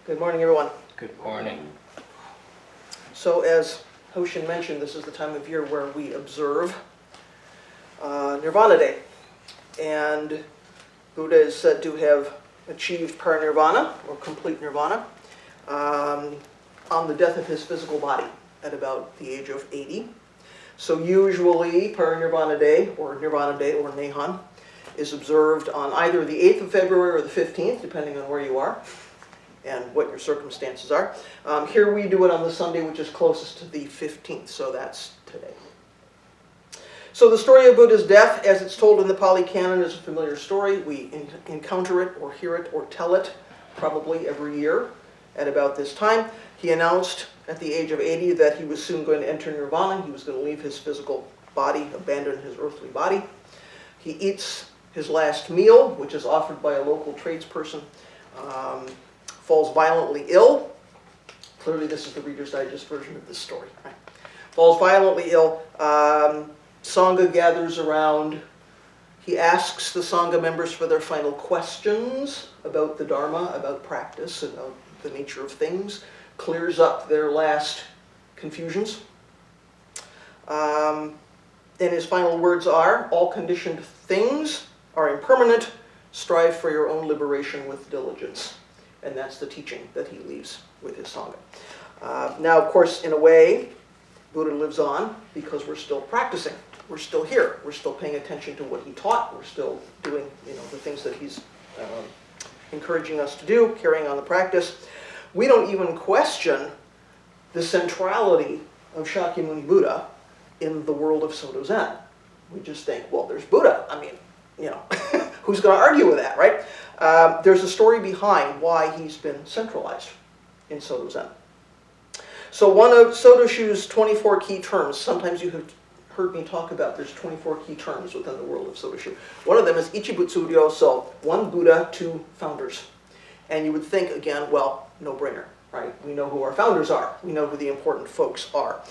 Good morning, everyone. Good morning. So as Hoshin mentioned, this is the time of year where we observe Nirvana Day. And Buddha is said to have achieved parinirvana, or complete nirvana, on the death of his physical body at about the age of 80. So usually parinirvana day, or Nehan, is observed on either the 8th of February or the 15th, depending on where you are and what your circumstances are. Here we do it on the Sunday, which is closest to the 15th, so that's today. So the story of Buddha's death, as it's told in the Pali Canon, is a familiar story. We encounter it or hear it or tell it probably every year at about this time. He announced at the age of 80 that he was soon going to enter Nirvana. He was going to leave his physical body, abandon his earthly body. He eats his last meal, which is offered by a local tradesperson, falls violently ill. Clearly this is the Reader's Digest version of this story. Right? Falls violently ill. Sangha gathers around. He asks the Sangha members for their final questions about the Dharma, about practice, about the nature of things, clears up their last confusions. And his final words are, all conditioned things are impermanent, strive for your own liberation with diligence. And that's the teaching that he leaves with his Sangha. Now, of course, in a way, Buddha lives on because we're still practicing. We're still here. We're still paying attention to what he taught. We're still doing, the things that he's encouraging us to do, carrying on the practice. We don't even question the centrality of Shakyamuni Buddha in the world of Soto Zen. We just think, well, there's Buddha. I mean, who's going to argue with that, right? There's a story behind why he's been centralized in Soto Zen. So one of Soto Shu's 24 key terms, sometimes you have heard me talk about there's 24 key terms within the world of Soto Shu. One of them is Ichibutsuryo, so one Buddha, two founders. And you would think, again, well, no-brainer, right? We know who our founders are. We know who the important folks are.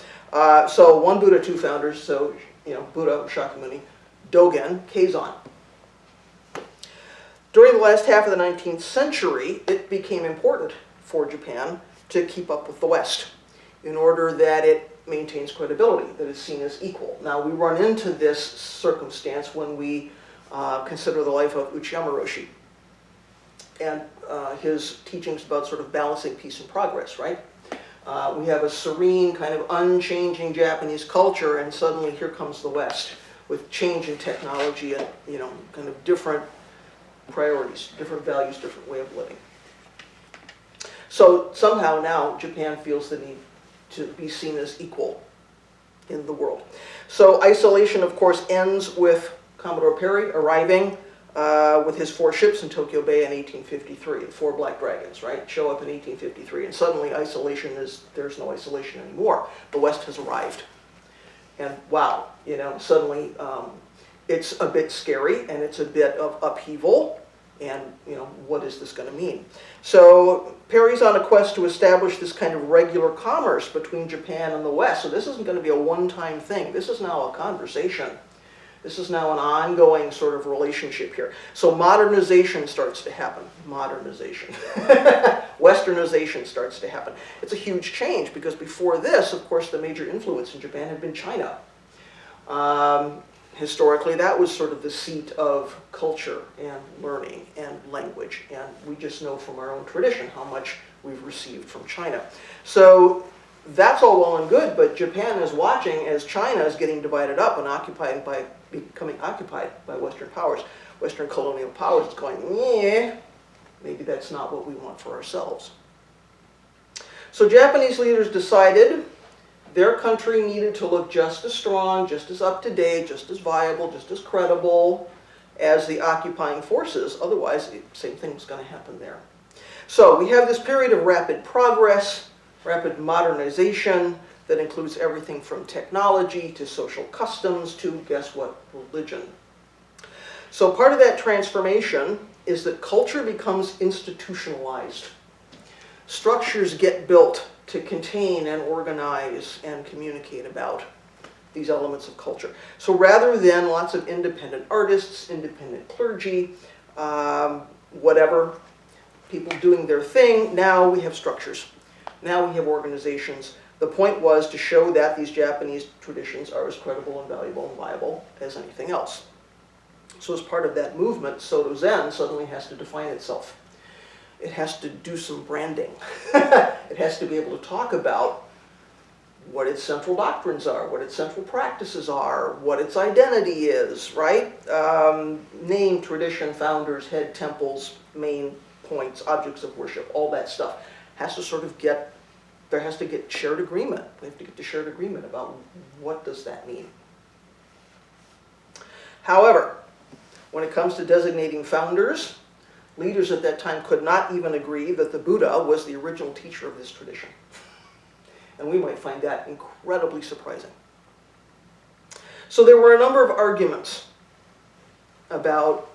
So one Buddha, two founders, so, Buddha, Shakyamuni, Dogen, Keizan. During the last half of the 19th century, it became important for Japan to keep up with the West in order that it maintains credibility, that it's seen as equal. Now, we run into this circumstance when we consider the life of Uchiyama Roshi and his teachings about sort of balancing peace and progress, right? We have a serene, kind of unchanging Japanese culture, and suddenly here comes the West with change in technology and, kind of different priorities, different values, different way of living. So somehow now Japan feels the need to be seen as equal in the world. So isolation, of course, ends with Commodore Perry arriving with his 4 ships in Tokyo Bay in 1853, the 4 Black Dragons, right? Show up in 1853, and suddenly there's no isolation anymore. The West has arrived. And wow, suddenly it's a bit scary, and it's a bit of upheaval, and, what is this going to mean? So Perry's on a quest to establish this kind of regular commerce between Japan and the West. So this isn't going to be a one-time thing. This is now a conversation. This is now an ongoing sort of relationship here. So modernization starts to happen. Modernization. Westernization starts to happen. It's a huge change because before this, of course, the major influence in Japan had been China. Historically, that was sort of the seat of culture and learning and language. And we just know from our own tradition how much we've received from China. So that's all well and good, but Japan is watching as China is getting divided up and becoming occupied by Western powers. Western colonial powers is going, yeah, maybe that's not what we want for ourselves. So Japanese leaders decided their country needed to look just as strong, just as up-to-date, just as viable, just as credible as the occupying forces. Otherwise, the same thing was going to happen there. So we have this period of rapid progress, rapid modernization that includes everything from technology to social customs to, guess what, religion. So part of that transformation is that culture becomes institutionalized. Structures get built to contain and organize and communicate about these elements of culture. So rather than lots of independent artists, independent clergy, whatever, people doing their thing. Now we have structures. Now we have organizations. The point was to show that these Japanese traditions are as credible and valuable and viable as anything else. So as part of that movement, Soto Zen suddenly has to define itself. It has to do some branding. It has to be able to talk about what its central doctrines are, what its central practices are, what its identity is, right? Name, tradition, founders, head, temples, main points, objects of worship, all that stuff has to sort of get, there has to get shared agreement. We have to get to shared agreement about what does that mean. However, when it comes to designating founders, leaders at that time could not even agree that the Buddha was the original teacher of this tradition. And we might find that incredibly surprising. So there were a number of arguments about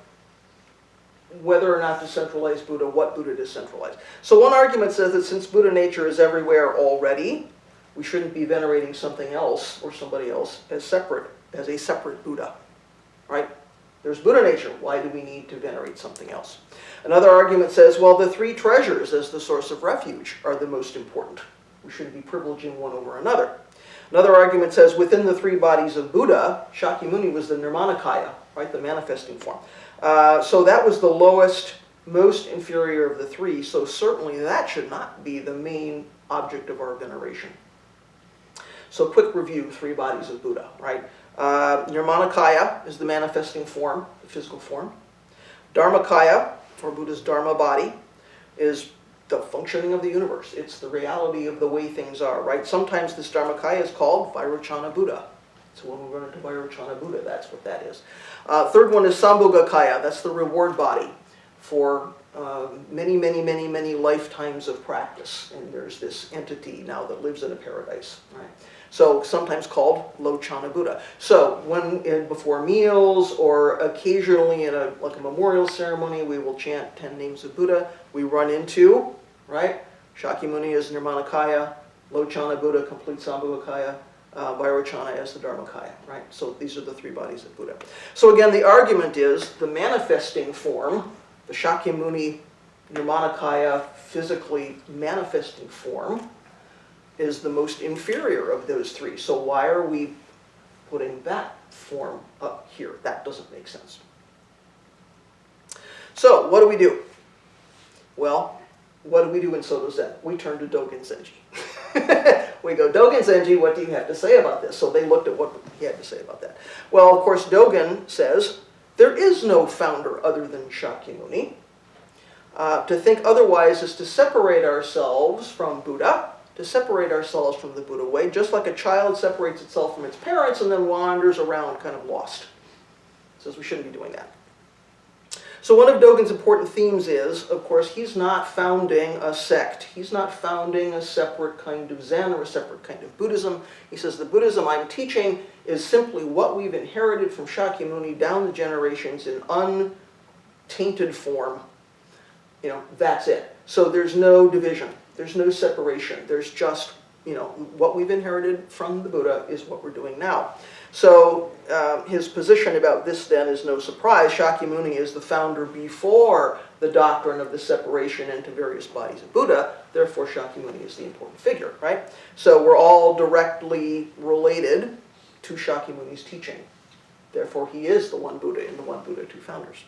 whether or not to centralize Buddha, what Buddha to centralize. So one argument says that since Buddha nature is everywhere already, we shouldn't be venerating something else or somebody else as a separate Buddha, right? There's Buddha nature. Why do we need to venerate something else? Another argument says, well, the three treasures as the source of refuge are the most important. We shouldn't be privileging one over another. Another argument says within the three bodies of Buddha, Shakyamuni was the Nirmanakaya, right, the manifesting form. So that was the lowest, most inferior of the three, so certainly that should not be the main object of our veneration. So quick review, three bodies of Buddha, right? Nirmanakaya is the manifesting form, the physical form. Dharmakaya, or Buddha's Dharma body, is the functioning of the universe. It's the reality of the way things are, right? Sometimes this Dharmakaya is called Vairocana Buddha. So when we run into Vairocana Buddha, that's what that is. Third one is Sambhogakaya. That's the reward body for many, many, many, many lifetimes of practice. And there's this entity now that lives in a paradise, right? So sometimes called Lochana Buddha. So when before meals or occasionally in a memorial ceremony, we will chant 10 names of Buddha. We run into, right? Shakyamuni as Nirmanakaya, Lochana Buddha, complete Sambhogakaya, Vairocana as the Dharmakaya, right? So these are the three bodies of Buddha. So again, the argument is the manifesting form, the Shakyamuni Nirmanakaya physically manifesting form, is the most inferior of those three. So why are we putting that form up here? That doesn't make sense. So what do we do? Well, what do we do in Soto Zen? We turn to Dogen Zenji. We go, Dogen Zenji, what do you have to say about this? So they looked at what he had to say about that. Well, of course, Dogen says, there is no founder other than Shakyamuni. To think otherwise is to separate ourselves from Buddha, to separate ourselves from the Buddha way, just like a child separates itself from its parents and then wanders around kind of lost. Says we shouldn't be doing that. So one of Dogen's important themes is, of course, he's not founding a sect. He's not founding a separate kind of Zen or a separate kind of Buddhism. He says the Buddhism I'm teaching is simply what we've inherited from Shakyamuni down the generations in untainted form. You know, that's it. So there's no division. There's no separation. There's just, you know, what we've inherited from the Buddha is what we're doing now. So his position about this then is no surprise. Shakyamuni is the founder before the doctrine of the separation into various bodies of Buddha. Therefore, Shakyamuni is the important figure, right? So we're all directly related to Shakyamuni's teaching. Therefore, he is the one Buddha and the one Buddha, two founders.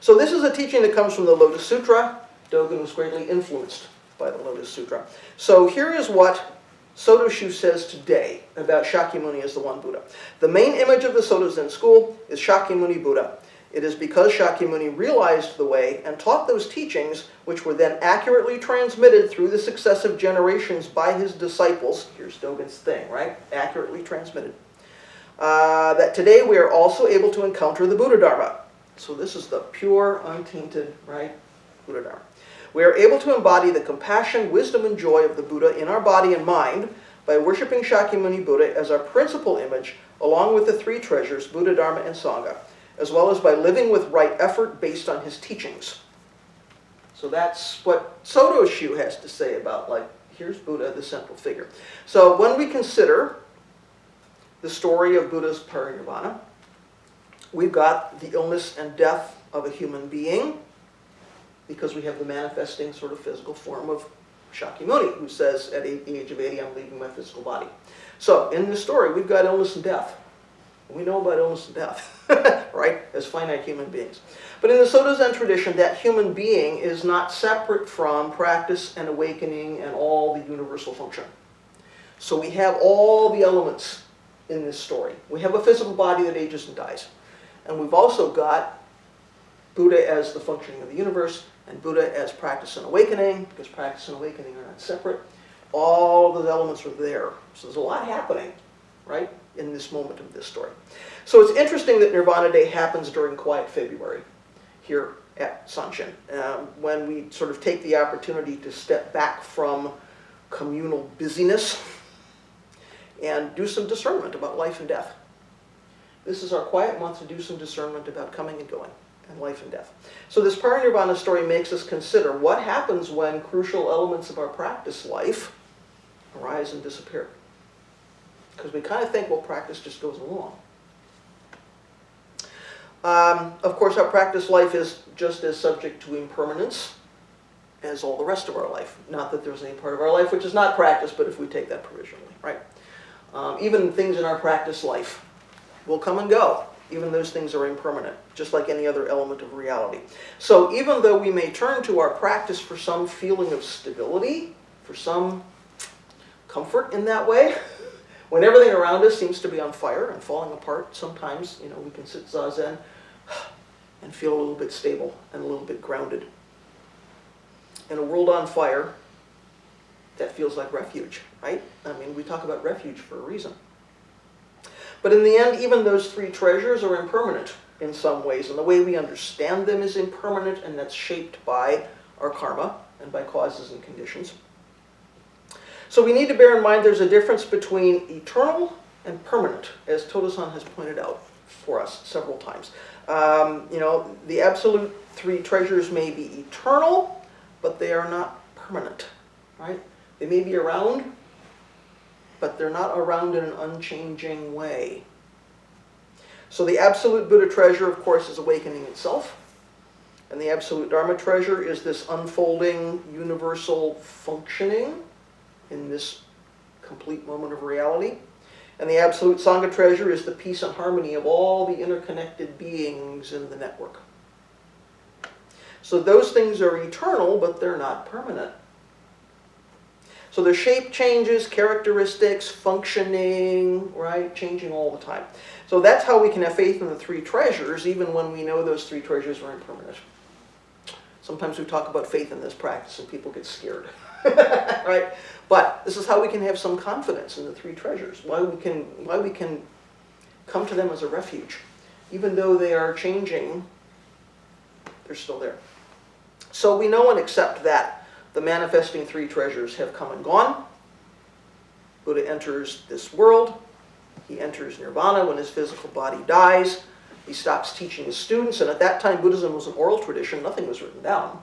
So this is a teaching that comes from the Lotus Sutra. Dogen was greatly influenced by the Lotus Sutra. So here is what Soto Shu says today about Shakyamuni as the one Buddha. The main image of the Soto Zen school is Shakyamuni Buddha. It is because Shakyamuni realized the way and taught those teachings, which were then accurately transmitted through the successive generations by his disciples. Here's Dogen's thing, right? Accurately transmitted. That today we are also able to encounter the Buddha Dharma. So this is the pure, untainted, right, Buddha Dharma. We are able to embody the compassion, wisdom, and joy of the Buddha in our body and mind by worshiping Shakyamuni Buddha as our principal image, along with the three treasures, Buddha, Dharma, and Sangha, as well as by living with right effort based on his teachings. So that's what Soto Shu has to say about, like, here's Buddha, the central figure. So when we consider the story of Buddha's parinirvana, we've got the illness and death of a human being, because we have the manifesting sort of physical form of Shakyamuni, who says at the age of 80, I'm leaving my physical body. So in this story, we've got illness and death. We know about illness and death, right, as finite human beings. But in the Soto Zen tradition, that human being is not separate from practice and awakening and all the universal function. So we have all the elements in this story. We have a physical body that ages and dies. And we've also got Buddha as the functioning of the universe, and Buddha as practice and awakening, because practice and awakening are not separate. All of those elements are there. So there's a lot happening, right, in this moment of this story. So it's interesting that Nirvana Day happens during quiet February here at Sanshin, when we sort of take the opportunity to step back from communal busyness and do some discernment about life and death. This is our quiet month to do some discernment about coming and going and life and death. So this parinirvana story makes us consider what happens when crucial elements of our practice life arise and disappear. Because we kind of think, well, practice just goes along. Of course, our practice life is just as subject to impermanence as all the rest of our life. Not that there's any part of our life which is not practice, but if we take that provisionally, right? Even things in our practice life will come and go. Even those things are impermanent, just like any other element of reality. So even though we may turn to our practice for some feeling of stability, for some comfort in that way, when everything around us seems to be on fire and falling apart, sometimes, we can sit zazen and feel a little bit stable and a little bit grounded. In a world on fire, that feels like refuge, right? I mean, we talk about refuge for a reason. But in the end, even those three treasures are impermanent in some ways, and the way we understand them is impermanent, and that's shaped by our karma and by causes and conditions. So we need to bear in mind there's a difference between eternal and permanent, as Toto-san has pointed out for us several times. The absolute three treasures may be eternal, but they are not permanent, right? They may be around, but they're not around in an unchanging way. So the absolute Buddha treasure, of course, is awakening itself. And the absolute Dharma treasure is this unfolding universal functioning in this complete moment of reality. And the absolute Sangha treasure is the peace and harmony of all the interconnected beings in the network. So those things are eternal, but they're not permanent. So their shape changes, characteristics, functioning, right, changing all the time. So that's how we can have faith in the three treasures, even when we know those three treasures are impermanent. Sometimes we talk about faith in this practice and people get scared, right? But this is how we can have some confidence in the three treasures, why we can come to them as a refuge. Even though they are changing, they're still there. So we know and accept that the manifesting three treasures have come and gone. Buddha enters this world. He enters nirvana when his physical body dies. He stops teaching his students, and at that time Buddhism was an oral tradition, nothing was written down.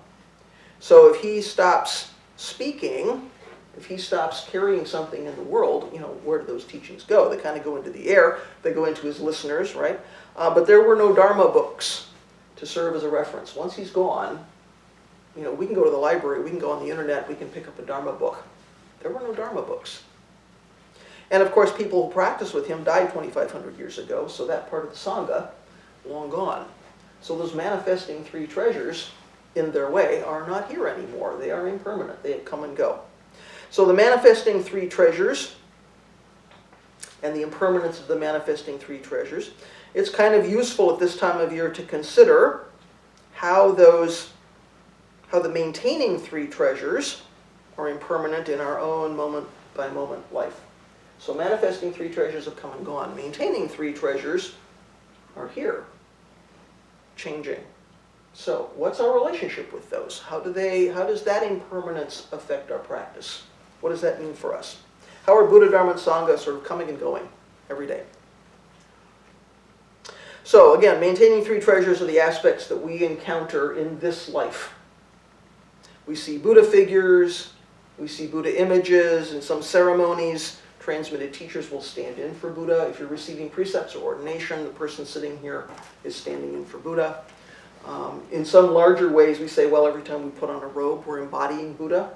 So if he stops speaking, if he stops carrying something in the world, where do those teachings go? They kind of go into the air, they go into his listeners, right? But there were no Dharma books to serve as a reference. Once he's gone, we can go to the library, we can go on the internet, we can pick up a Dharma book. There were no Dharma books. And of course, people who practiced with him died 2,500 years ago, so that part of the Sangha, long gone. So those manifesting three treasures, in their way, are not here anymore. They are impermanent. They come and go. So the manifesting three treasures, and the impermanence of the manifesting three treasures, it's kind of useful at this time of year to consider how the maintaining three treasures are impermanent in our own moment-by-moment life. So manifesting three treasures have come and gone. Maintaining three treasures are here, changing. So what's our relationship with those? How does that impermanence affect our practice? What does that mean for us? How are Buddha, Dharma, and Sangha sort of coming and going every day? So again, maintaining three treasures are the aspects that we encounter in this life. We see Buddha figures, we see Buddha images, in some ceremonies, transmitted teachers will stand in for Buddha. If you're receiving precepts or ordination, the person sitting here is standing in for Buddha. In some larger ways, we say, well, every time we put on a robe, we're embodying Buddha.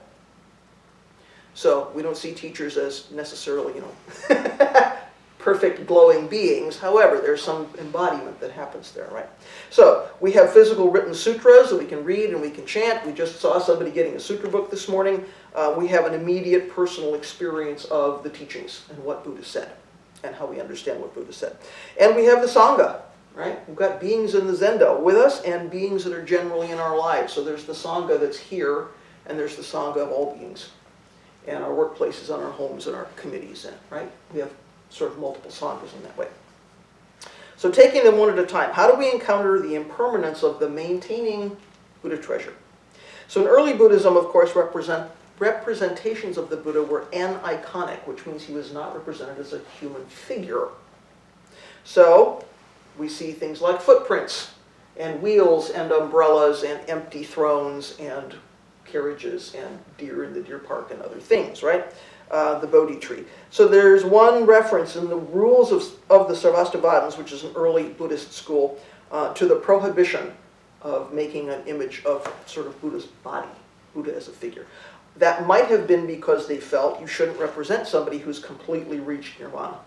So we don't see teachers as necessarily, perfect glowing beings. However, there's some embodiment that happens there, right? So we have physical written sutras that we can read and we can chant. We just saw somebody getting a sutra book this morning. We have an immediate personal experience of the teachings and what Buddha said and how we understand what Buddha said. And we have the Sangha, right? We've got beings in the Zendo with us and beings that are generally in our lives. So there's the Sangha that's here and there's the Sangha of all beings and our workplaces and our homes and our committees, right? We have sort of multiple sanghas in that way. So taking them one at a time, how do we encounter the impermanence of the maintaining Buddha treasure? So in early Buddhism, of course, representations of the Buddha were aniconic, which means he was not represented as a human figure. So we see things like footprints and wheels and umbrellas and empty thrones and carriages and deer in the deer park and other things, right? The Bodhi tree. So there's one reference in the rules of the Sarvastivadins, which is an early Buddhist school, to the prohibition of making an image of sort of Buddha's body, Buddha as a figure. That might have been because they felt you shouldn't represent somebody who's completely reached nirvana.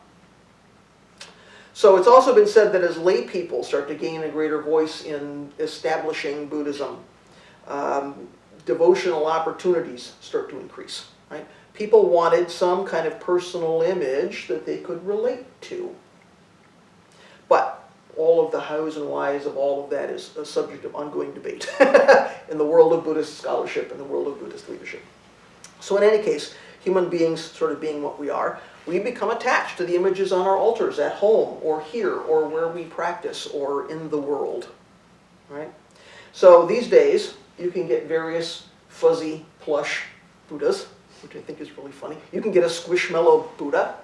So it's also been said that as lay people start to gain a greater voice in establishing Buddhism, devotional opportunities start to increase, right? People wanted some kind of personal image that they could relate to. But all of the hows and whys of all of that is a subject of ongoing debate in the world of Buddhist scholarship and the world of Buddhist leadership. So in any case, human beings sort of being what we are, we become attached to the images on our altars at home or here or where we practice or in the world, right? So these days, you can get various fuzzy, plush Buddhas, which I think is really funny. You can get a squishmallow Buddha.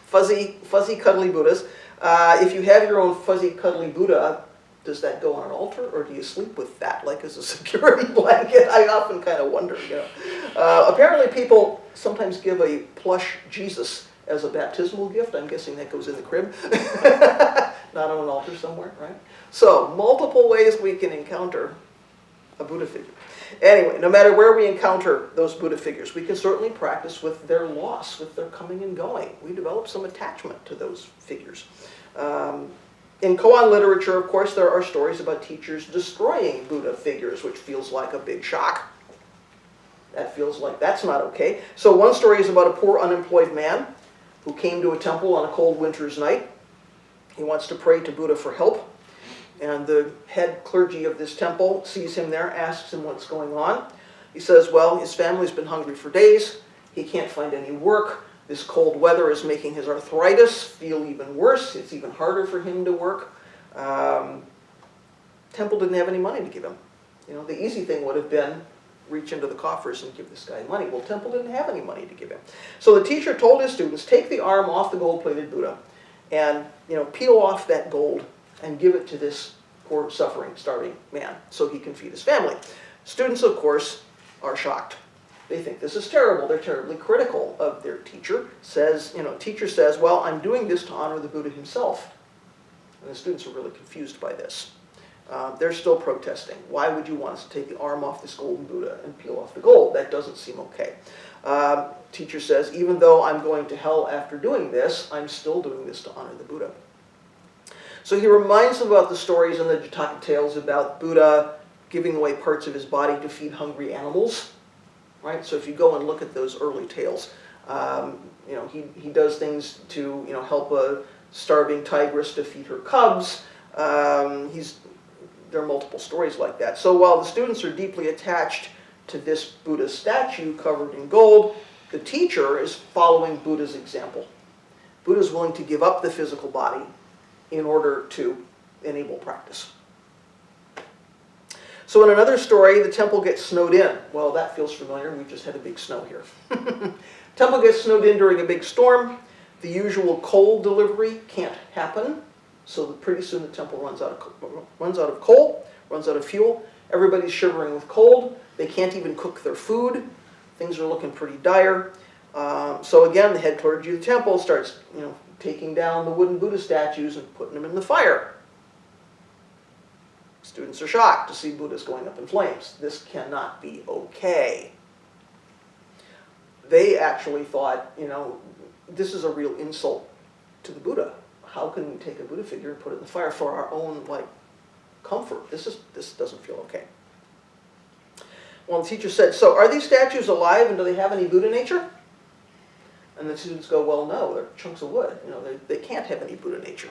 fuzzy, cuddly Buddhas. If you have your own fuzzy, cuddly Buddha, does that go on an altar, or do you sleep with that, like as a security blanket? I often kind of wonder, Apparently people sometimes give a plush Jesus as a baptismal gift. I'm guessing that goes in the crib, not on an altar somewhere, right? So, multiple ways we can encounter a Buddha figure. Anyway, no matter where we encounter those Buddha figures, we can certainly practice with their loss, with their coming and going. We develop some attachment to those figures. In koan literature, of course, there are stories about teachers destroying Buddha figures, which feels like a big shock. That feels like that's not okay. So one story is about a poor unemployed man who came to a temple on a cold winter's night. He wants to pray to Buddha for help. And the head clergy of this temple sees him there, asks him what's going on. He says, well, his family's been hungry for days. He can't find any work. This cold weather is making his arthritis feel even worse. It's even harder for him to work. Temple didn't have any money to give him. The easy thing would have been reach into the coffers and give this guy money. Well, Temple didn't have any money to give him. So the teacher told his students, take the arm off the gold-plated Buddha and peel off that gold and give it to this poor, suffering, starving man so he can feed his family. Students, of course, are shocked. They think this is terrible. They're terribly critical of their teacher. Teacher says, well, I'm doing this to honor the Buddha himself. And the students are really confused by this. They're still protesting. Why would you want us to take the arm off this golden Buddha and peel off the gold? That doesn't seem okay. Teacher says, even though I'm going to hell after doing this, I'm still doing this to honor the Buddha. So he reminds them about the stories in the Jataka tales about Buddha giving away parts of his body to feed hungry animals, right? So if you go and look at those early tales, he does things to help a starving tigress to feed her cubs. There are multiple stories like that. So while the students are deeply attached to this Buddha statue covered in gold, the teacher is following Buddha's example. Buddha's willing to give up the physical body in order to enable practice. So in another story, the temple gets snowed in. Well, that feels familiar. We just had a big snow here. Temple gets snowed in during a big storm. The usual coal delivery can't happen. So pretty soon the temple runs out of coal, runs out of fuel. Everybody's shivering with cold. They can't even cook their food. Things are looking pretty dire. So again, the head clergy of the temple starts, taking down the wooden Buddha statues and putting them in the fire. Students are shocked to see Buddhas going up in flames. This cannot be okay. They actually thought, this is a real insult to the Buddha. How can we take a Buddha figure and put it in the fire for our own comfort? This doesn't feel okay. Well, the teacher said, so are these statues alive and do they have any Buddha nature? And the students go, well, no, they're chunks of wood. They can't have any Buddha nature.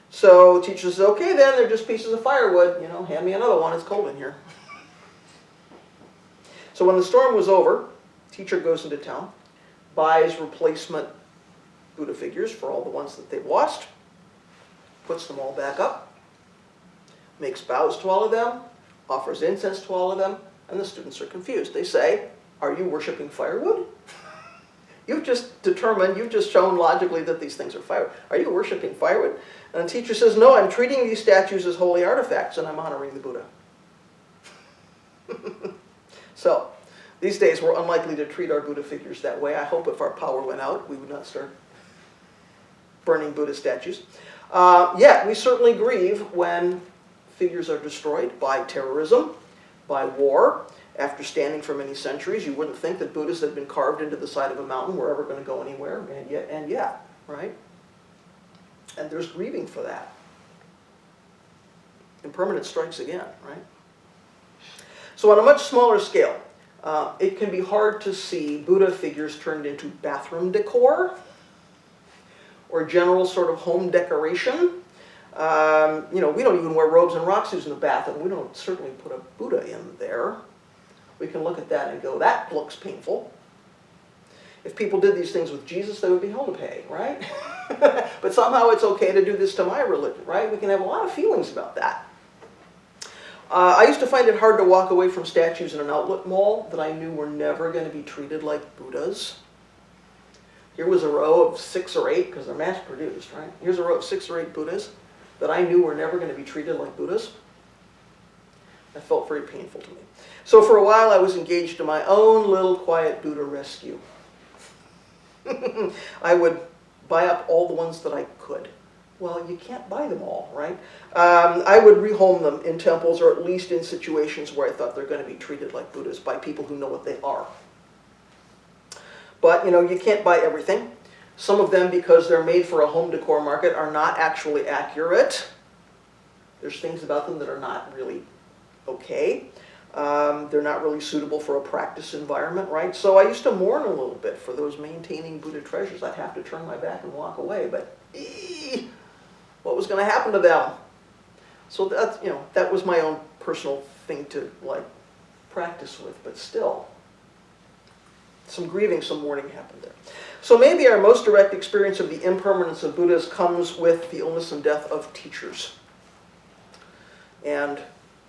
So the teacher says, okay then, they're just pieces of firewood. Hand me another one, it's cold in here. So when the storm was over, teacher goes into town, buys replacement Buddha figures for all the ones that they've lost, puts them all back up, makes bows to all of them, offers incense to all of them, and the students are confused. They say, are you worshiping firewood? You've just shown logically that these things are firewood. Are you worshiping firewood? And the teacher says, no, I'm treating these statues as holy artifacts, and I'm honoring the Buddha. So, these days we're unlikely to treat our Buddha figures that way. I hope if our power went out, we would not start burning Buddha statues. Yet, we certainly grieve when figures are destroyed by terrorism, by war. After standing for many centuries, you wouldn't think that Buddhas that had been carved into the side of a mountain were ever going to go anywhere, and yet, right? And there's grieving for that. Impermanence strikes again, right? So on a much smaller scale, it can be hard to see Buddha figures turned into bathroom decor or general sort of home decoration. We don't even wear robes and rock suits in the bathroom. We don't certainly put a Buddha in there. We can look at that and go, that looks painful. If people did these things with Jesus, they would be hell to pay, right? But somehow it's okay to do this to my religion, right? We can have a lot of feelings about that. I used to find it hard to walk away from statues in an outlet mall that I knew were never going to be treated like Buddhas. Here was a row of 6 or 8, because they're mass-produced, right? Here's a row of 6 or 8 Buddhas that I knew were never going to be treated like Buddhas. That felt very painful to me. So for a while I was engaged in my own little quiet Buddha rescue. I would buy up all the ones that I could. Well, you can't buy them all, right? I would rehome them in temples, or at least in situations where I thought they're going to be treated like Buddhas by people who know what they are. But, you can't buy everything. Some of them, because they're made for a home decor market, are not actually accurate. There's things about them that are not really okay. They're not really suitable for a practice environment, right? So I used to mourn a little bit for those maintaining Buddha treasures. I'd have to turn my back and walk away, but what was going to happen to them? So that's, that was my own personal thing to practice with, but still, some grieving, some mourning happened there. So maybe our most direct experience of the impermanence of Buddhas comes with the illness and death of teachers. And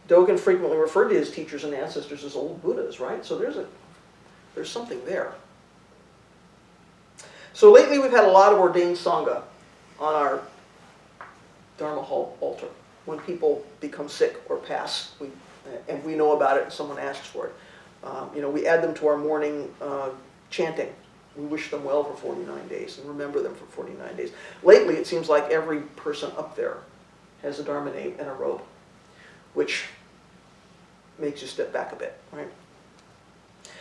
Dogen frequently referred to his teachers and ancestors as old Buddhas, right? So there's something there. So lately we've had a lot of ordained Sangha on our Dharma hall altar. When people become sick or pass, and we know about it and someone asks for it. We add them to our morning chanting. We wish them well for 49 days and remember them for 49 days. Lately it seems like every person up there has a Dharma name and a robe, which makes you step back a bit, right?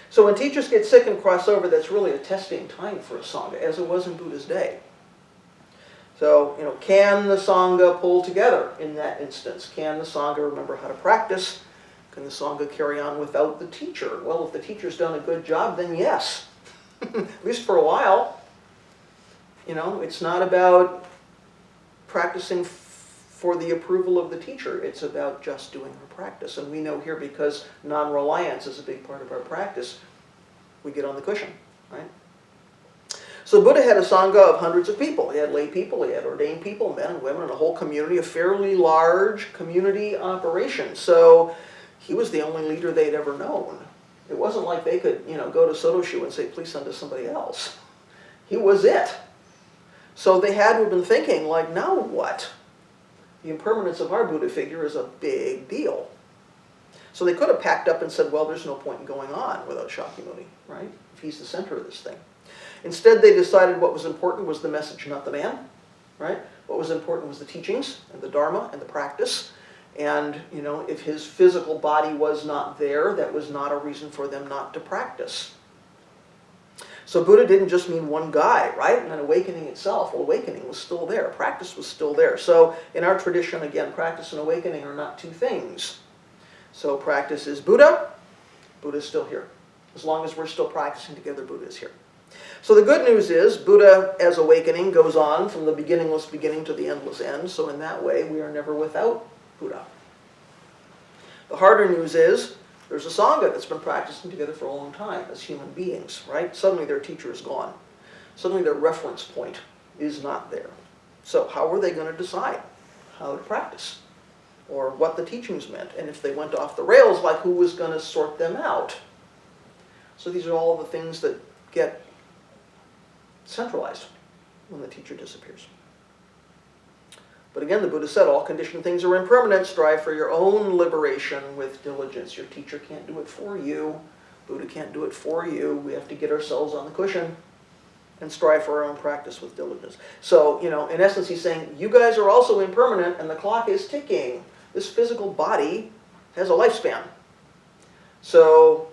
So when teachers get sick and cross over, that's really a testing time for a Sangha, as it was in Buddha's day. So, can the Sangha pull together in that instance? Can the Sangha remember how to practice? Can the Sangha carry on without the teacher? Well, if the teacher's done a good job, then yes. At least for a while. It's not about practicing for the approval of the teacher. It's about just doing our practice. And we know here, because non-reliance is a big part of our practice, we get on the cushion, right? So Buddha had a Sangha of hundreds of people. He had lay people, he had ordained people, men and women, and a whole community, a fairly large community operation. So he was the only leader they'd ever known. It wasn't like they could, go to Soto Shu and say, please send us somebody else. He was it. So they had to have been thinking, now what? The impermanence of our Buddha figure is a big deal. So they could have packed up and said, well, there's no point in going on without Shakyamuni, right? If he's the center of this thing. Instead, they decided what was important was the message, not the man, right? What was important was the teachings and the Dharma and the practice. And, if his physical body was not there, that was not a reason for them not to practice. So Buddha didn't just mean one guy, right? And then awakening itself, well, awakening was still there. Practice was still there. So in our tradition, again, practice and awakening are not two things. So practice is Buddha. Buddha's still here. As long as we're still practicing together, Buddha is here. So the good news is Buddha, as awakening, goes on from the beginningless beginning to the endless end. So in that way, we are never without Buddha. The harder news is there's a Sangha that's been practicing together for a long time as human beings, right? Suddenly their teacher is gone. Suddenly their reference point is not there. So how are they going to decide how to practice? Or what the teachings meant? And if they went off the rails, like who was going to sort them out? So these are all the things that get centralized when the teacher disappears. But again, the Buddha said, all conditioned things are impermanent. Strive for your own liberation with diligence. Your teacher can't do it for you. Buddha can't do it for you. We have to get ourselves on the cushion and strive for our own practice with diligence. So, in essence, he's saying, you guys are also impermanent and the clock is ticking. This physical body has a lifespan. So,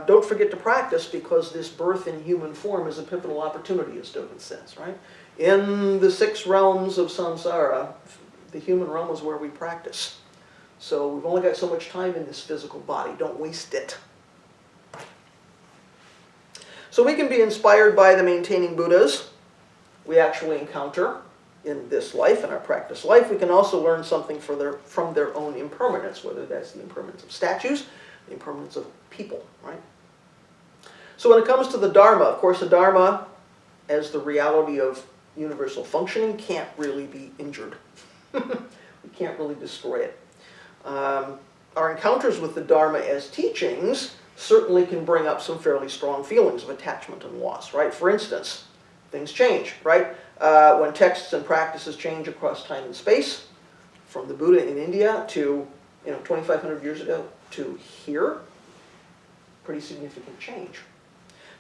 don't forget to practice because this birth in human form is a pivotal opportunity, as Dogen says, right? In the 6 realms of samsara, the human realm is where we practice. So we've only got so much time in this physical body. Don't waste it. So we can be inspired by the maintaining Buddhas we actually encounter in this life, in our practice life. We can also learn something from their own impermanence, whether that's the impermanence of statues, the impermanence of people, right? So when it comes to the Dharma, of course, the Dharma, as the reality of universal functioning, can't really be injured. We can't really destroy it. Our encounters with the Dharma as teachings certainly can bring up some fairly strong feelings of attachment and loss, right? For instance, things change, right? When texts and practices change across time and space, from the Buddha in India to 2,500 years ago to here, pretty significant change.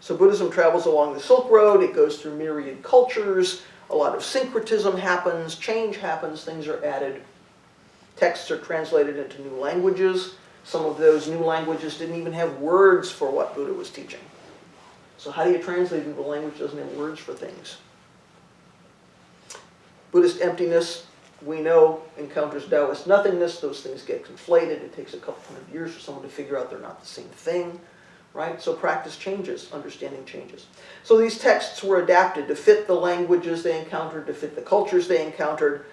So Buddhism travels along the Silk Road. It goes through myriad cultures. A lot of syncretism happens. Change happens. Things are added. Texts are translated into new languages. Some of those new languages didn't even have words for what Buddha was teaching. So how do you translate into a language that doesn't have words for things? Buddhist emptiness, we know, encounters Taoist nothingness. Those things get conflated. It takes a couple hundred years for someone to figure out they're not the same thing. Right? So practice changes, understanding changes. So these texts were adapted to fit the languages they encountered, to fit the cultures they encountered.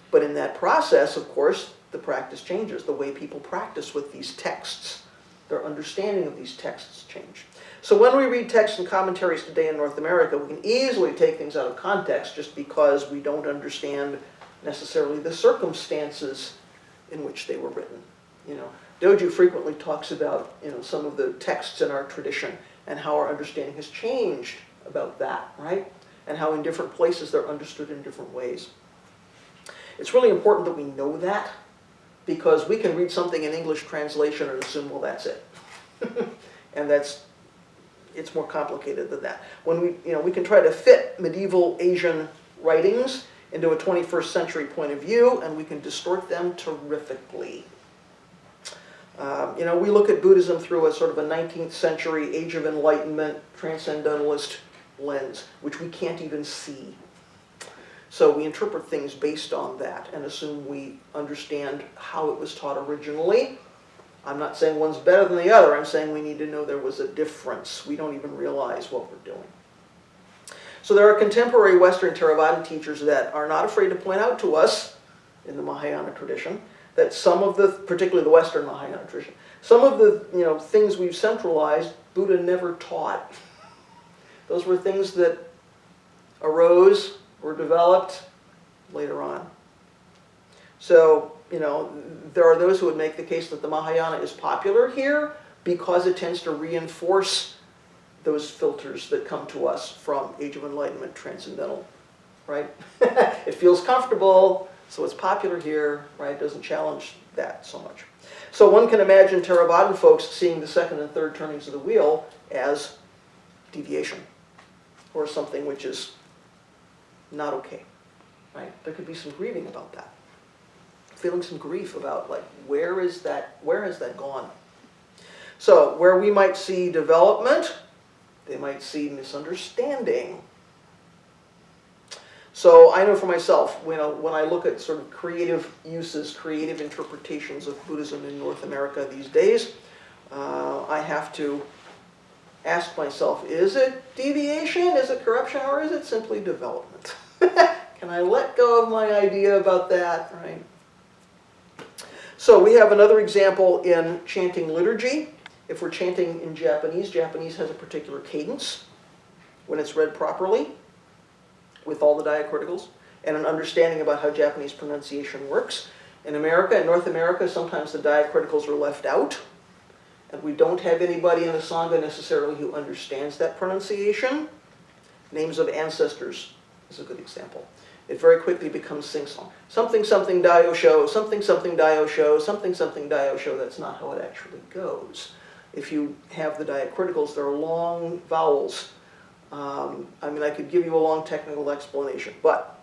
But in that process, of course, the practice changes. The way people practice with these texts, their understanding of these texts change. So when we read texts and commentaries today in North America, we can easily take things out of context just because we don't understand necessarily the circumstances in which they were written. Doju frequently talks about some of the texts in our tradition and how our understanding has changed about that, right? And how in different places they're understood in different ways. It's really important that we know that because we can read something in English translation and assume, well, that's it. And it's more complicated than that. When we can try to fit medieval Asian writings into a 21st century point of view and we can distort them terrifically. We look at Buddhism through a sort of a 19th century Age of Enlightenment transcendentalist lens, which we can't even see. So we interpret things based on that and assume we understand how it was taught originally. I'm not saying one's better than the other. I'm saying we need to know there was a difference. We don't even realize what we're doing. So there are contemporary Western Theravada teachers that are not afraid to point out to us in the Mahayana tradition that some of the, particularly the Western Mahayana tradition, some of the things we've centralized, Buddha never taught. Those were things that arose, were developed later on. So, there are those who would make the case that the Mahayana is popular here because it tends to reinforce those filters that come to us from Age of Enlightenment, transcendental, right? It feels comfortable, so it's popular here, right? It doesn't challenge that so much. So one can imagine Theravadan folks seeing the second and third turnings of the wheel as deviation or something which is not okay. right? There could be some grieving about that. Feeling some grief about, like, where has that gone? So, where we might see development, they might see misunderstanding. So I know for myself, when I look at sort of creative uses, creative interpretations of Buddhism in North America these days, I have to ask myself, is it deviation, is it corruption, or is it simply development? Can I let go of my idea about that, right? So we have another example in chanting liturgy. If we're chanting in Japanese, Japanese has a particular cadence when it's read properly, with all the diacriticals, and an understanding about how Japanese pronunciation works. In America, in North America, sometimes the diacriticals are left out, and we don't have anybody in the Sangha necessarily who understands that pronunciation. Names of ancestors is a good example. It very quickly becomes sing-song. Something, something, daiyosho, something, something, daiyosho, something, something, daiyosho. That's not how it actually goes. If you have the diacriticals, they're long vowels. I mean, I could give you a long technical explanation, but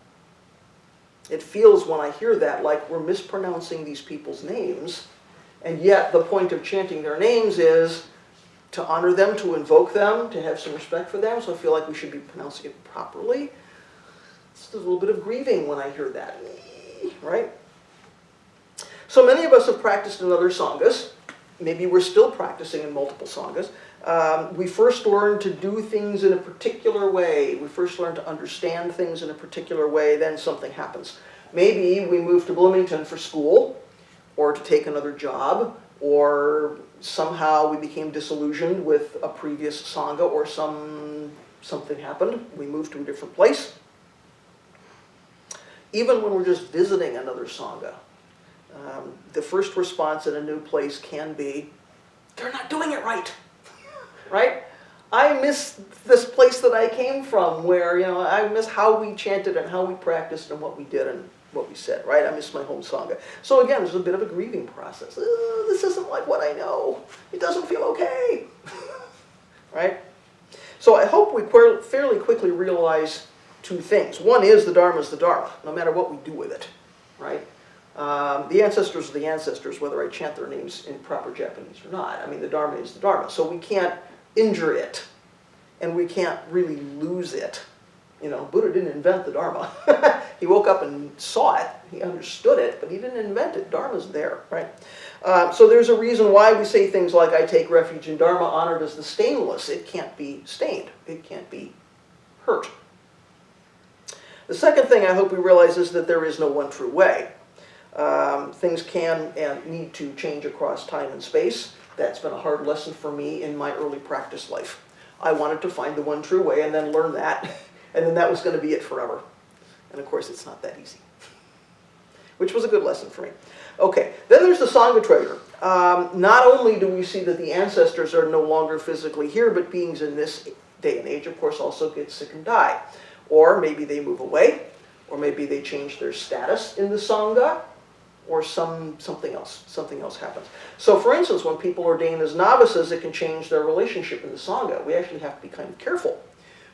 it feels when I hear that like we're mispronouncing these people's names, and yet the point of chanting their names is to honor them, to invoke them, to have some respect for them, so I feel like we should be pronouncing it properly. It's a little bit of grieving when I hear that, right? So many of us have practiced in other sanghas. Maybe we're still practicing in multiple sanghas. We first learn to do things in a particular way. We first learn to understand things in a particular way, then something happens. Maybe we move to Bloomington for school, or to take another job, or somehow we became disillusioned with a previous sangha, or something happened. We moved to a different place. Even when we're just visiting another sangha, the first response in a new place can be, they're not doing it right. Right? I miss this place that I came from where, I miss how we chanted and how we practiced and what we did and what we said, right? I miss my home sangha. So again, there's a bit of a grieving process. This isn't like what I know. It doesn't feel okay. Right? So I hope we fairly quickly realize two things. One is the Dharma is the Dharma, no matter what we do with it, right? The ancestors are the ancestors, whether I chant their names in proper Japanese or not. I mean, the Dharma is the Dharma, so we can't injure it, and we can't really lose it. Buddha didn't invent the Dharma. He woke up and saw it, he understood it, but he didn't invent it. Dharma's there, right? So there's a reason why we say things like, I take refuge in Dharma, honored as the stainless. It can't be stained. It can't be hurt. The second thing I hope we realize is that there is no one true way. Things can and need to change across time and space. That's been a hard lesson for me in my early practice life. I wanted to find the one true way and then learn that, and then that was going to be it forever. And of course, it's not that easy, which was a good lesson for me. Okay, then there's the Sangha treasure. Not only do we see that the ancestors are no longer physically here, but beings in this day and age, of course, also get sick and die. Or maybe they move away, or maybe they change their status in the Sangha, or something else happens. So for instance, when people ordain as novices, it can change their relationship in the Sangha. We actually have to be kind of careful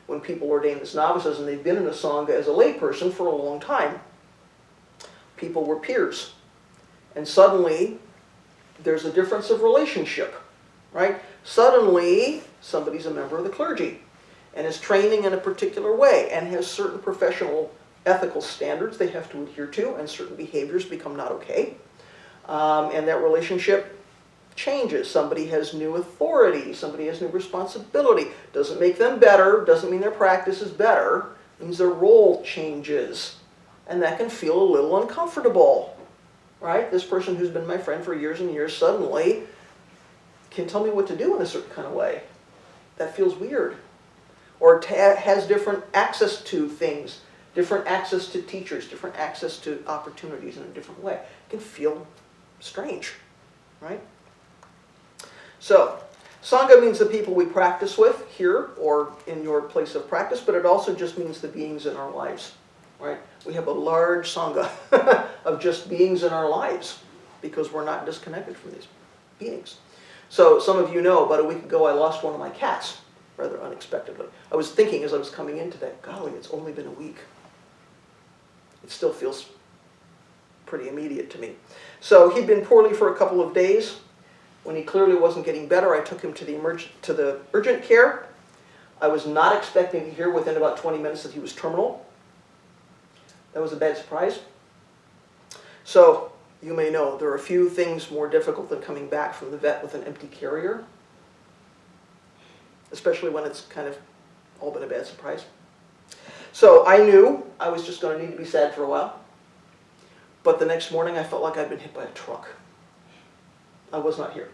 when people ordain as novices and they've been in a Sangha as a layperson for a long time. People were peers. And suddenly, there's a difference of relationship, right? Suddenly, somebody's a member of the clergy and is training in a particular way and has certain professional ethical standards they have to adhere to, and certain behaviors become not okay. And that relationship changes. Somebody has new authority, somebody has new responsibility. Doesn't make them better, doesn't mean their practice is better, it means their role changes. And that can feel a little uncomfortable, right? This person who's been my friend for years and years suddenly can tell me what to do in a certain kind of way. That feels weird. Or has different access to things, different access to teachers, different access to opportunities in a different way. It can feel strange, right? So, Sangha means the people we practice with here or in your place of practice, but it also just means the beings in our lives, right? We have a large Sangha of just beings in our lives because we're not disconnected from these beings. So, some of you know, about a week ago I lost one of my cats, rather unexpectedly. I was thinking as I was coming in today, golly, it's only been a week. It still feels pretty immediate to me. So he'd been poorly for a couple of days. When he clearly wasn't getting better, I took him to the urgent care. I was not expecting to hear within about 20 minutes that he was terminal. That was a bad surprise. So you may know there are a few things more difficult than coming back from the vet with an empty carrier, especially when it's kind of all been a bad surprise. So I knew I was just going to need to be sad for a while. But the next morning I felt like I'd been hit by a truck. I was not here,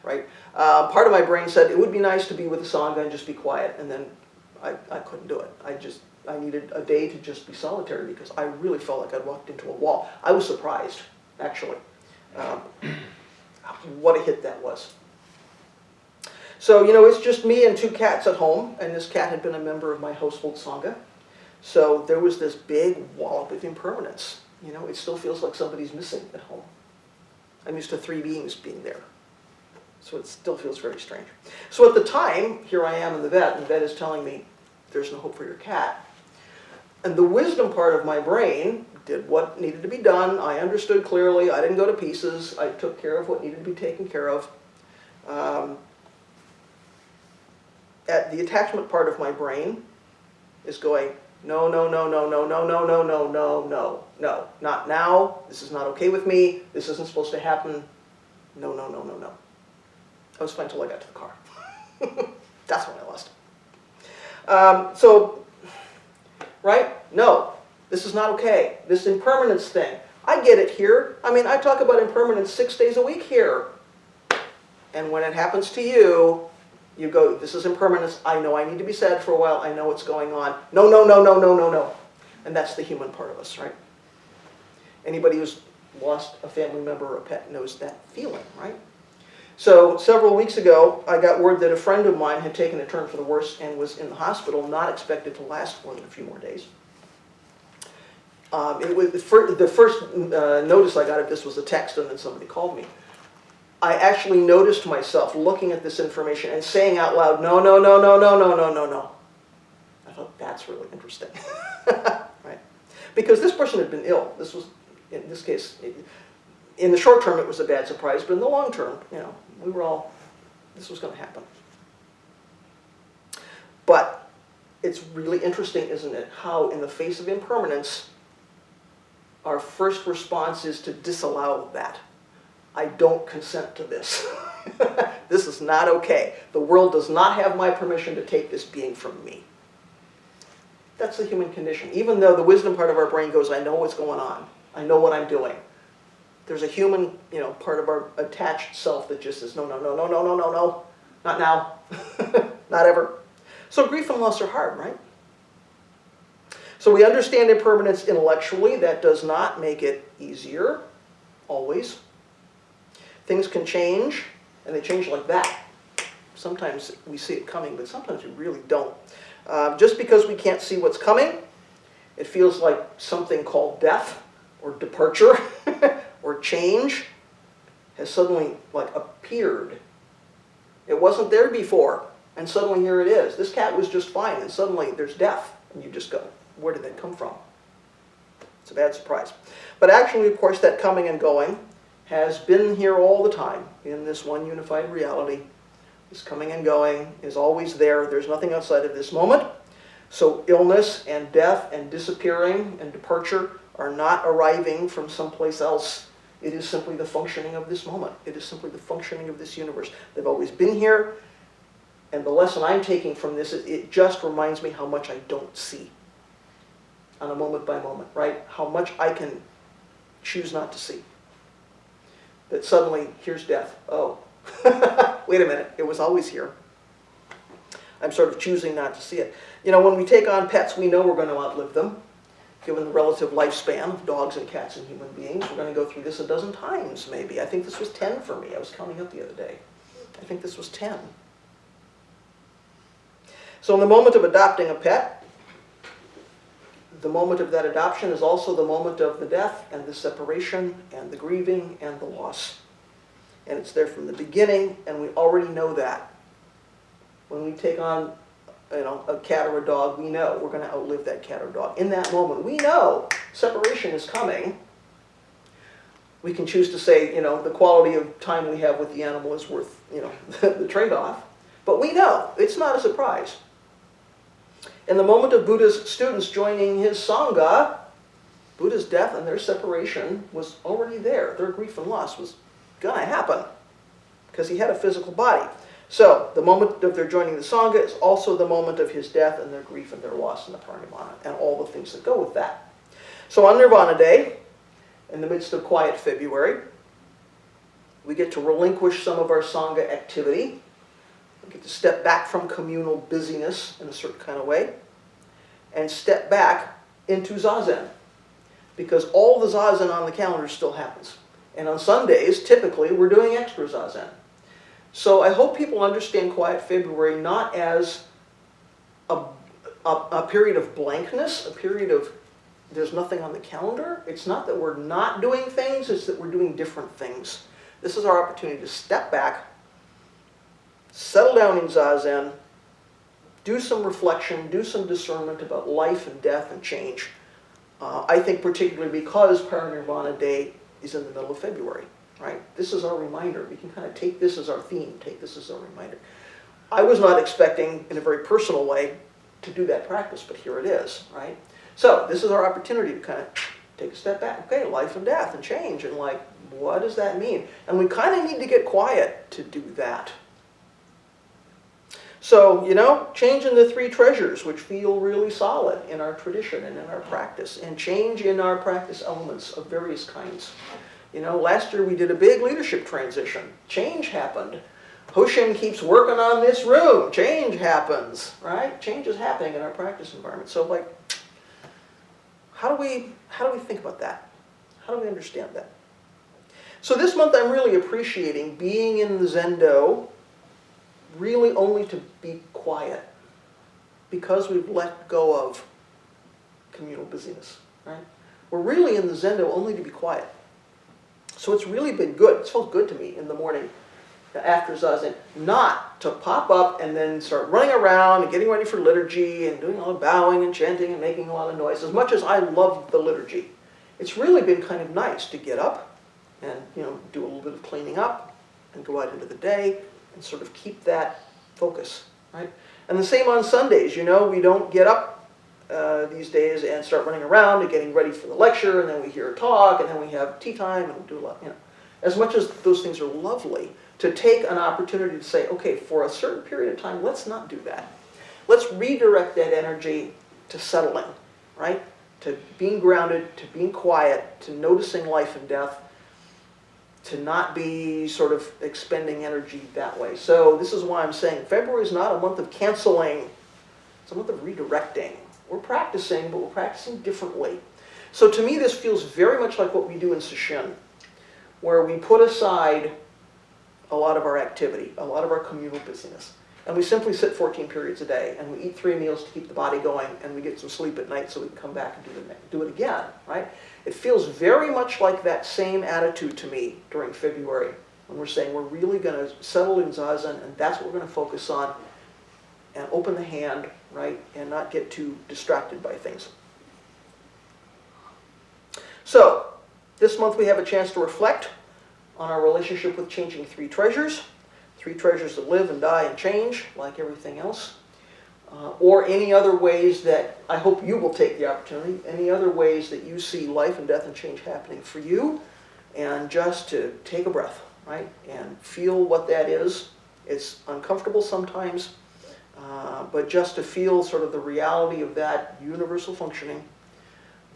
right? Part of my brain said it would be nice to be with the Sangha and just be quiet, and then I couldn't do it. I needed a day to just be solitary because I really felt like I'd walked into a wall. I was surprised, actually, what a hit that was. So, it's just me and 2 cats at home, and this cat had been a member of my household Sangha. So there was this big wallop of impermanence. It still feels like somebody's missing at home. I'm used to 3 beings being there. So it still feels very strange. So at the time, here I am in the vet, and the vet is telling me, there's no hope for your cat. And the wisdom part of my brain did what needed to be done. I understood clearly. I didn't go to pieces. I took care of what needed to be taken care of. At the attachment part of my brain is going, no, no, no, no, no, no, no, no, no, no, no, no, not now. This is not okay with me. This isn't supposed to happen. No, no, no, no, no. I was fine until I got to the car. That's when I lost it. Right? No, this is not okay. This impermanence thing. I get it here. I talk about impermanence 6 days a week here. And when it happens to you, you go, this is impermanence. I know I need to be sad for a while. I know what's going on. No, no, no, no, no, no, no. And that's the human part of us, right? Anybody who's lost a family member or a pet knows that feeling, right? So several weeks ago, I got word that a friend of mine had taken a turn for the worse and was in the hospital, not expected to last more than a few more days. The first notice I got of this was a text, and then somebody called me. I actually noticed myself looking at this information and saying out loud, no, no, no, no, no, no, no, no, no. I thought, that's really interesting, right? Because this person had been ill. This was, in this case, in the short term, it was a bad surprise, but in the long term, we were all, this was going to happen. But it's really interesting, isn't it, how in the face of impermanence, our first response is to disallow that. I don't consent to this. This is not okay. The world does not have my permission to take this being from me. That's the human condition. Even though the wisdom part of our brain goes, I know what's going on. I know what I'm doing. There's a human, part of our attached self that just says, no, no, no, no, no, no, no, no. Not now. Not ever. So grief and loss are hard, right? So we understand impermanence intellectually. That does not make it easier, always. Things can change, and they change like that. Sometimes we see it coming, but sometimes we really don't. Just because we can't see what's coming, it feels like something called death or departure or change has suddenly appeared. It wasn't there before, and suddenly here it is. This cat was just fine, and suddenly there's death, and you just go, where did that come from? It's a bad surprise. But actually, of course, that coming and going has been here all the time in this one unified reality. This coming and going is always there. There's nothing outside of this moment. So illness and death and disappearing and departure are not arriving from someplace else. It is simply the functioning of this moment. It is simply the functioning of this universe. They've always been here. And the lesson I'm taking from this is it just reminds me how much I don't see on a moment by moment, right? How much I can choose not to see. That suddenly, here's death. Oh, wait a minute, it was always here. I'm sort of choosing not to see it. When we take on pets, we know we're going to outlive them. Given the relative lifespan of dogs and cats and human beings, we're going to go through this a dozen times, maybe. I think this was 10 for me. I was counting up the other day. I think this was 10. So in the moment of adopting a pet, the moment of that adoption is also the moment of the death and the separation and the grieving and the loss. And it's there from the beginning, and we already know that. When we take on a cat or a dog, we know we're going to outlive that cat or dog. In that moment, we know separation is coming. We can choose to say, the quality of time we have with the animal is worth, the trade-off. But we know, it's not a surprise. In the moment of Buddha's students joining his Sangha, Buddha's death and their separation was already there. Their grief and loss was going to happen because he had a physical body. So the moment of their joining the Sangha is also the moment of his death and their grief and their loss and the parinirvana and all the things that go with that. So on Nirvana Day, in the midst of quiet February, we get to relinquish some of our Sangha activity. We get to step back from communal busyness in a certain kind of way and step back into Zazen, because all the Zazen on the calendar still happens. And on Sundays, typically, we're doing extra Zazen. So I hope people understand quiet February not as a period of blankness, a period of there's nothing on the calendar. It's not that we're not doing things, it's that we're doing different things. This is our opportunity to step back, settle down in Zazen, do some reflection, do some discernment about life and death and change. I think particularly because Parinirvana Day is in the middle of February, right? This is our reminder. We can kind of take this as our theme, take this as our reminder. I was not expecting, in a very personal way, to do that practice, but here it is, right? So this is our opportunity to kind of take a step back. Okay, life and death and change, and what does that mean? And we kind of need to get quiet to do that. So, change in the three treasures, which feel really solid in our tradition and in our practice, and change in our practice elements of various kinds. Last year we did a big leadership transition. Change happened. Hoshin keeps working on this room. Change happens, right? Change is happening in our practice environment. So, how do we think about that? How do we understand that? So this month I'm really appreciating being in the Zendo, really only to be quiet, because we've let go of communal busyness, right? We're really in the Zendo only to be quiet. So it's really been good. It's felt good to me in the morning after Zazen, not to pop up and then start running around and getting ready for liturgy and doing all the bowing and chanting and making a lot of noise. As much as I love the liturgy, it's really been kind of nice to get up and do a little bit of cleaning up and go out into the day and sort of keep that focus, right? And the same on Sundays. We don't get up these days and start running around and getting ready for the lecture, and then we hear a talk, and then we have tea time, and we do a lot, As much as those things are lovely, to take an opportunity to say, okay, for a certain period of time, let's not do that. Let's redirect that energy to settling, right? To being grounded, to being quiet, to noticing life and death, to not be sort of expending energy that way. So this is why I'm saying February is not a month of canceling. It's a month of redirecting. We're practicing, but we're practicing differently. So to me, this feels very much like what we do in Sesshin, where we put aside a lot of our activity, a lot of our communal busyness, and we simply sit 14 periods a day, and we eat 3 meals to keep the body going, and we get some sleep at night so we can come back and do it again, right? It feels very much like that same attitude to me during February, when we're saying we're really going to settle in Zazen, and that's what we're going to focus on, and open the hand, right, and not get too distracted by things. So, this month we have a chance to reflect on our relationship with changing 3 treasures. 3 treasures that live and die and change, like everything else. Or any other ways that, I hope you will take the opportunity, any other ways that you see life and death and change happening for you, and just to take a breath, right, and feel what that is. It's uncomfortable sometimes, but just to feel sort of the reality of that universal functioning,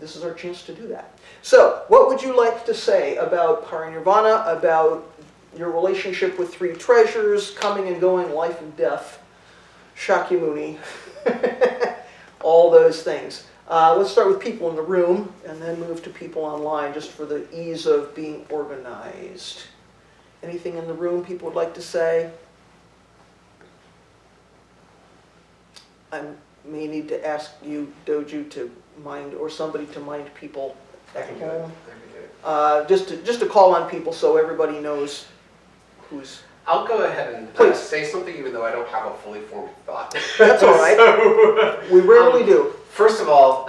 this is our chance to do that. So, what would you like to say about parinirvana, about your relationship with 3 treasures, coming and going, life and death, Shakyamuni, all those things? Let's start with people in the room and then move to people online, just for the ease of being organized. Anything in the room people would like to say? I may need to ask you, Doju, to mind, or somebody to mind people at home. Just to call on people so everybody knows who's. I'll go ahead and Please. say something even though I don't have a fully formed thought. That's all right. So, we rarely do. First of all,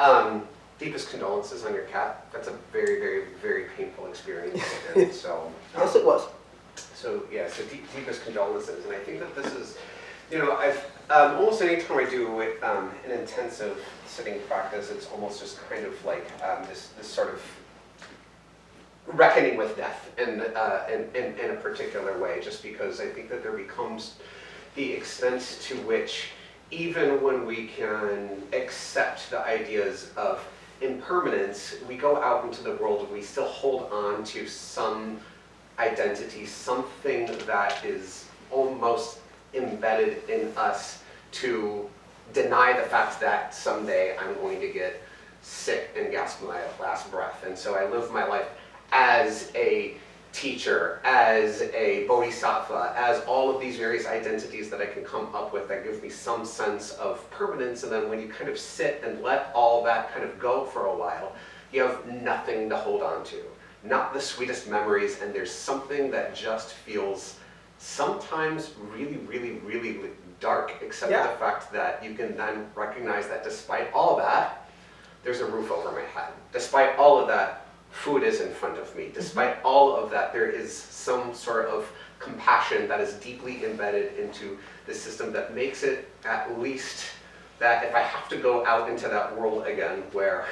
deepest condolences on your cat. That's a very, very, very painful experience. And so, Yes, it was. So yeah, so deepest condolences. And I think that this is, I've almost any time I do an intensive sitting practice, it's almost just kind of like this sort of reckoning with death in a particular way, just because I think that there becomes the extent to which even when we can accept the ideas of impermanence, we go out into the world and we still hold on to some identity, something that is almost embedded in us to deny the fact that someday I'm going to get sick and gasp my last breath. And so I live my life as a teacher, as a bodhisattva, as all of these various identities that I can come up with that give me some sense of permanence. And then when you kind of sit and let all that kind of go for a while, you have nothing to hold on to. Not the sweetest memories, and there's something that just feels sometimes really, really, really dark, except for the fact that you can then recognize that despite all that, there's a roof over my head. Despite all of that, food is in front of me. Despite all of that, there is some sort of compassion that is deeply embedded into the system that makes it at least that if I have to go out into that world again where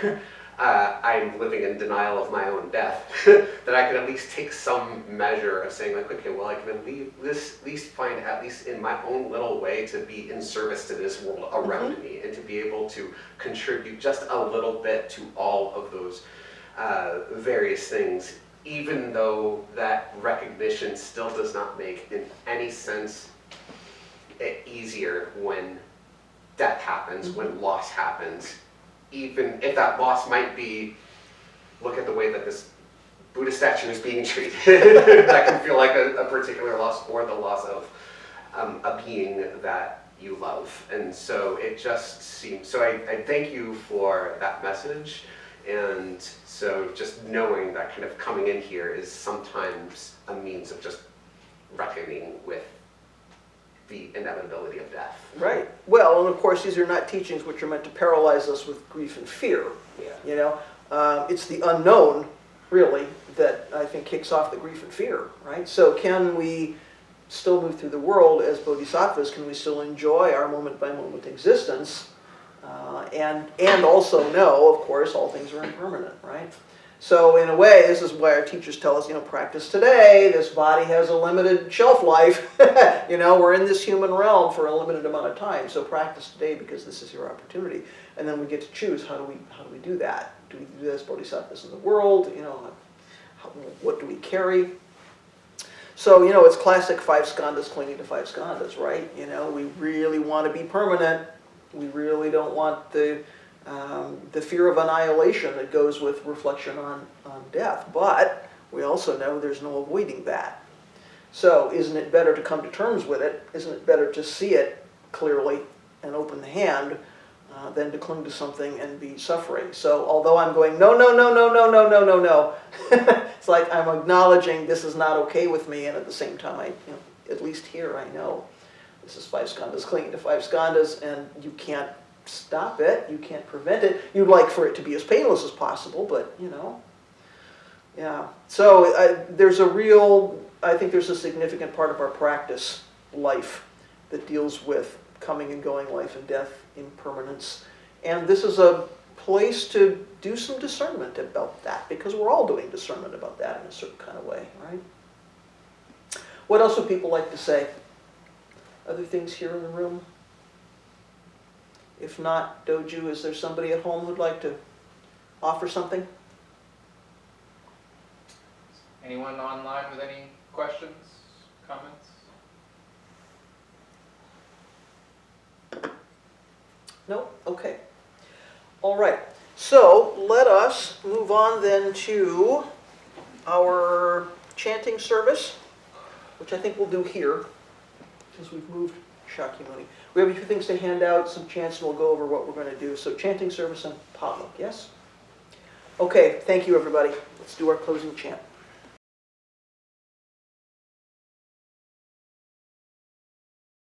I'm living in denial of my own death, that I can at least take some measure of saying like, okay, well I can at least find, at least in my own little way, to be in service to this world around me and to be able to contribute just a little bit to all of those various things, even though that recognition still does not make in any sense it easier when death happens, when loss happens. Even if that loss might be, look at the way that this Buddha statue is being treated. That can feel like a particular loss, or the loss of a being that you love. And so it just seems, so I thank you for that message. And so just knowing that kind of coming in here is sometimes a means of just reckoning with the inevitability of death. Right. Well, and of course, these are not teachings which are meant to paralyze us with grief and fear. Yeah. It's the unknown, really, that I think kicks off the grief and fear, right? So can we still move through the world as bodhisattvas? Can we still enjoy our moment-by-moment existence? And also know, of course, all things are impermanent, right? So in a way, this is why our teachers tell us, practice today. This body has a limited shelf life. We're in this human realm for a limited amount of time. So practice today because this is your opportunity. And then we get to choose, how do we do that? Do we do this bodhisattvas in the world? What do we carry? So, it's classic 5 skandhas clinging to 5 skandhas, right? We really want to be permanent. We really don't want the fear of annihilation that goes with reflection on death. But we also know there's no avoiding that. So isn't it better to come to terms with it? Isn't it better to see it clearly and open the hand than to cling to something and be suffering? So although I'm going, no, no, no, no, no, no, no, no, no, it's like I'm acknowledging this is not okay with me, and at the same time, at least here I know this is 5 skandhas clinging to 5 skandhas, and you can't stop it, you can't prevent it. You'd like for it to be as painless as possible, but yeah. So I think there's a significant part of our practice life that deals with coming and going, life and death, impermanence. And this is a place to do some discernment about that, because we're all doing discernment about that in a certain kind of way, right? What else would people like to say? Other things here in the room? If not, Doju, is there somebody at home who'd like to offer something? Anyone online with any questions, comments? No? Okay. All right. So let us move on then to our chanting service, which I think we'll do here, since we've moved Shakyamuni. We have a few things to hand out, some chants, and we'll go over what we're going to do. So chanting service and potluck, yes? Okay, thank you everybody. Let's do our closing chant.